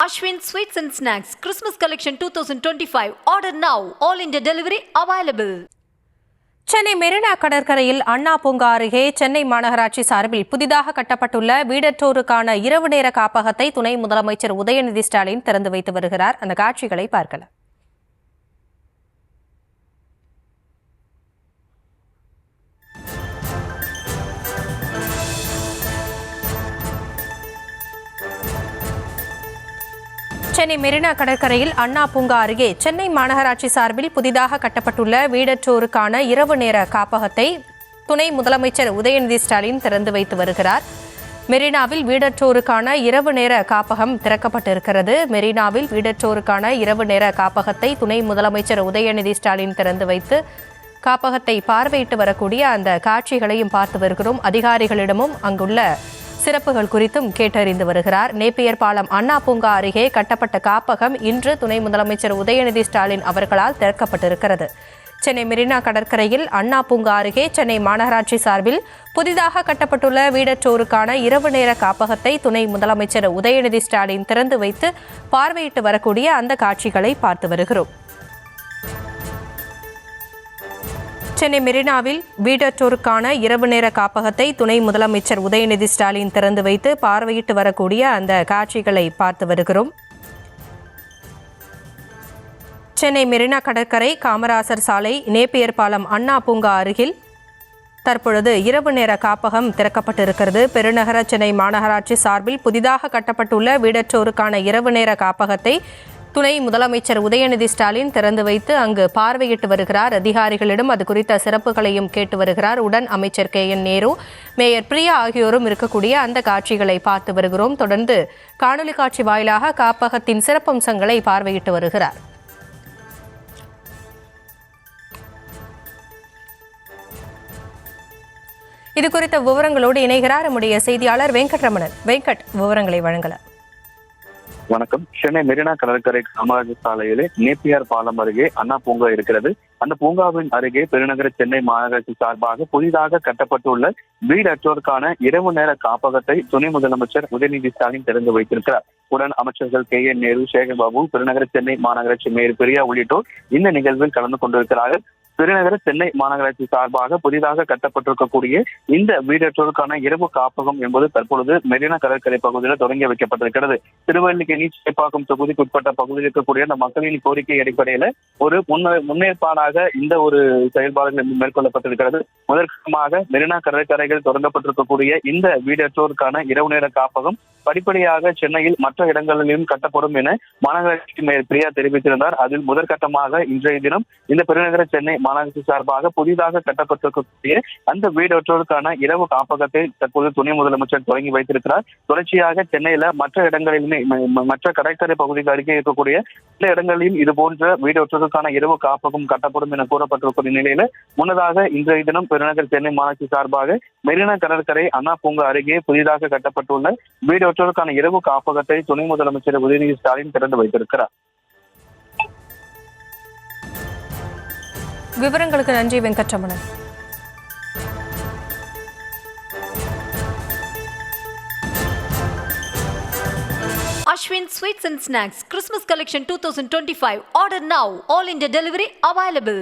Ashwin Sweets and Snacks Christmas Collection 2025. Order now. All India delivery available. Chennai Marina கடற்கரையில் அண்ணா பூங்கா அருகே சென்னை மாநகராட்சி சார்பில் புதிதாக கட்டப்பட்டுள்ள வீடற்றோருக்கான இரவு நேர காப்பகத்தை துணை முதலமைச்சர் உதயநிதி ஸ்டாலின் திறந்து வைத்து வருகிறார். அந்த காட்சிகளை பார்க்கலாம். சென்னை மெரினா கடற்கரையில் அண்ணா பூங்கா அருகே சென்னை மாநகராட்சி சார்பில் புதிதாக கட்டப்பட்டுள்ள வீடற்றோருக்கான இரவு நேர காப்பகத்தை துணை முதலமைச்சர் உதயநிதி ஸ்டாலின் திறந்து வைத்து வருகிறார். மெரினாவில் வீடற்றோருக்கான இரவு நேர காப்பகம் திறக்கப்பட்டிருக்கிறது. மெரினாவில் வீடற்றோருக்கான இரவு நேர காப்பகத்தை துணை முதலமைச்சர் உதயநிதி ஸ்டாலின் திறந்து வைத்து காப்பகத்தை பார்வையிட்டு வரக்கூடிய அந்த காட்சிகளையும் பார்த்து வருகிறோம். அதிகாரிகளிடமும் அங்குள்ள சிறப்புகள் குறித்தும் கேட்டறிந்து வருகிறார். நேப்பியர் பாலம் அண்ணா பூங்கா அருகே கட்டப்பட்ட காப்பகம் இன்று துணை முதலமைச்சர் உதயநிதி ஸ்டாலின் அவர்களால் திறக்கப்பட்டிருக்கிறது. சென்னை மெரினா கடற்கரையில் அண்ணா பூங்கா அருகே சென்னை மாநகராட்சி சார்பில் புதிதாக கட்டப்பட்டுள்ள வீடற்றோருக்கான இரவு நேர காப்பகத்தை துணை முதலமைச்சர் உதயநிதி ஸ்டாலின் திறந்து வைத்து பார்வையிட்டு வரக்கூடிய அந்த காட்சிகளை பார்த்து வருகிறோம். சென்னை மெரினாவில் வீடற்றோருக்கான இரவு நேர காப்பகத்தை துணை முதலமைச்சர் உதயநிதி ஸ்டாலின் திறந்து வைத்து பார்வையிட்டு வரக்கூடிய அந்த காட்சிகளை பார்த்து வருகிறோம். சென்னை மெரினா கடற்கரை, காமராசர் சாலை, நேப்பியர் பாலம் அண்ணா பூங்கா அருகில் தற்பொழுது இரவு நேர காப்பகம் திறக்கப்பட்டிருக்கிறது. பெருநகர சென்னை மாநகராட்சி சார்பில் புதிதாக கட்டப்பட்டுள்ள வீடற்றோருக்கான இரவு நேர காப்பகத்தை துணை முதலமைச்சர் உதயநிதி ஸ்டாலின் திறந்து வைத்து அங்கு பார்வையிட்டு வருகிறார். அதிகாரிகளிடம் அது குறித்த சிறப்புகளையும் கேட்டு வருகிறார். உடன் அமைச்சர் KN நேரு, மேயர் பிரியா ஆகியோரும் இருக்கக்கூடிய அந்த காட்சிகளை பார்த்து வருகிறோம். தொடர்ந்து காணொலி காட்சி வாயிலாக காப்பகத்தின் சிறப்பம்சங்களை பார்வையிட்டு வருகிறார். இது குறித்த விவரங்களோடு இணைகிறார் நம்முடைய செய்தியாளர் வெங்கட்ரமணன். வெங்கட், விவரங்களை வழங்கலாம். வணக்கம். சென்னை மெரினா கடற்கரை காமராஜர் சாலையிலே நேப்பியார் பாலம் அருகே அண்ணா பூங்கா இருக்கிறது. அந்த பூங்காவின் அருகே பெருநகர சென்னை மாநகராட்சி சார்பாக புதிதாக கட்டப்பட்டுள்ள வீடற்றோருக்கான இரவு நேர காப்பகத்தை துணை முதலமைச்சர் உதயநிதி ஸ்டாலின் திறந்து வைத்திருக்கிறார். உடன் அமைச்சர்கள் KN நேரு, சேகர் பாபு, பெருநகர சென்னை மாநகராட்சி மேயர் பிரியா உள்ளிட்டோர் இந்த நிகழ்வில் கலந்து கொண்டிருக்கிறார்கள். பெருநகர சென்னை மாநகராட்சி சார்பாக புதிதாக கட்டப்பட்டிருக்கக்கூடிய இந்த வீடற்றோருக்கான இரவு காப்பகம் என்பது தற்பொழுது மெரினா கடற்கரை பகுதியில் தொடங்கி வைக்கப்பட்டிருக்கிறது. திருவல்லிக்கேணி, சேப்பாக்கம் தொகுதிக்குட்பட்ட பகுதியில் இருக்கக்கூடிய அந்த மக்களின் கோரிக்கை அடிப்படையில ஒரு முன்னேற்பாடாக இந்த ஒரு செயல்பாடுகள் மேற்கொள்ளப்பட்டிருக்கிறது. முதற்கட்டமாக மெரினா கடற்கரைகள் தொடங்கப்பட்டிருக்கக்கூடிய இந்த வீடற்றோருக்கான இரவு நேர காப்பகம் படிப்படியாக சென்னையில் மற்ற இடங்களிலும் கட்டப்படும் என மாநகராட்சி மேயர் பிரியா தெரிவித்திருந்தார். அதில் முதற்கட்டமாக இன்றைய தினம் இந்த பெருநகர சென்னை மாநகராட்சி சார்பாக புதிதாக கட்டப்பட்டிருக்கக்கூடிய அந்த வீடற்றோருக்கான இரவு காப்பகத்தை தற்போது துணை முதலமைச்சர் தொடங்கி வைத்திருக்கிறார். தொடர்ச்சியாக சென்னையில மற்ற இடங்களிலுமே, மற்ற கடற்கரை பகுதிக்கு அருகே இருக்கக்கூடிய சில இடங்களிலும் இது போன்ற வீடற்றோருக்கான இரவு காப்பகம் கட்டப்படும் என கூறப்பட்டிருக்கிற நிலையில முன்னதாக இன்றைய தினம் பெருநகர் சென்னை மாநகராட்சி சார்பாக மெரினா கடற்கரை அண்ணா பூங்கா அருகே புதிதாக கட்டப்பட்டுள்ள வீடற்றோருக்கான இரவு காப்பகத்தை துணை முதலமைச்சர் உதயநிதி ஸ்டாலின் திறந்து வைத்திருக்கிறார். விவரங்களுக்கு நன்றி Venkataramanan. Ashwin Sweets and Snacks Christmas Collection 2025. Order now. All India delivery available.